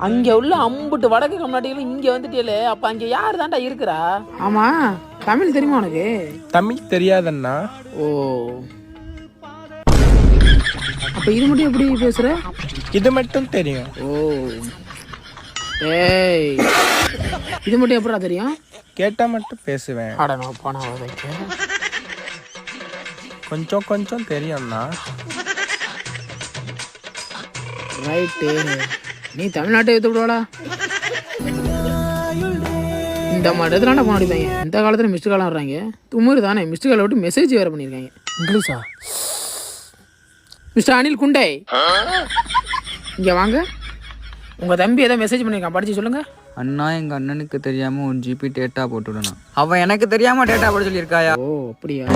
அங்க உள்ள அம்புட்டு வடக்கு கம்நாட்டிகளும் இங்க வந்துட்டே. அப்ப அங்க யாரு தான்டா இருக்கிறா? ஆமா, தமிழ் தெரியுமா உனக்கு? தமிழ் தெரியாதண்ணா. ஓ, அப்ப இது மட்டும் எப்படி பேசுற? இது மட்டும் தெரியும். ஓ, ஏய், இது மட்டும் எப்படா தெரியும்? கேட்டா மட்டும் பேசுவேன். அட நான் போனா வைக்க. கொஞ்சம் கொஞ்சம் தெரியும்ண்ணா. ரைட்டு, நீ தமிழ்நாட்டை எடுத்து விடுவாடா. இந்த மாதிரி இடத்துல போன அடிப்பாங்க. இந்த காலத்தில் மிஸ்டு காலம் வர்றாங்க. தும்முரு தானே, மிஸ்டு காலை விட்டு மெசேஜ் வேறு பண்ணியிருக்காங்க. இங்கிலீஷா? மிஸ்டர் அனில் குண்டே, இங்கே வாங்க. உங்கள் தம்பி ஏதோ மெசேஜ் பண்ணியிருக்கான், படித்து சொல்லுங்கள். அண்ணா, எங்கள் அண்ணனுக்கு தெரியாமல் 1 GB டேட்டா போட்டுவிடணும். அவன் எனக்கு தெரியாமல் டேட்டா போட சொல்லியிருக்காயா? ஓ அப்படியா?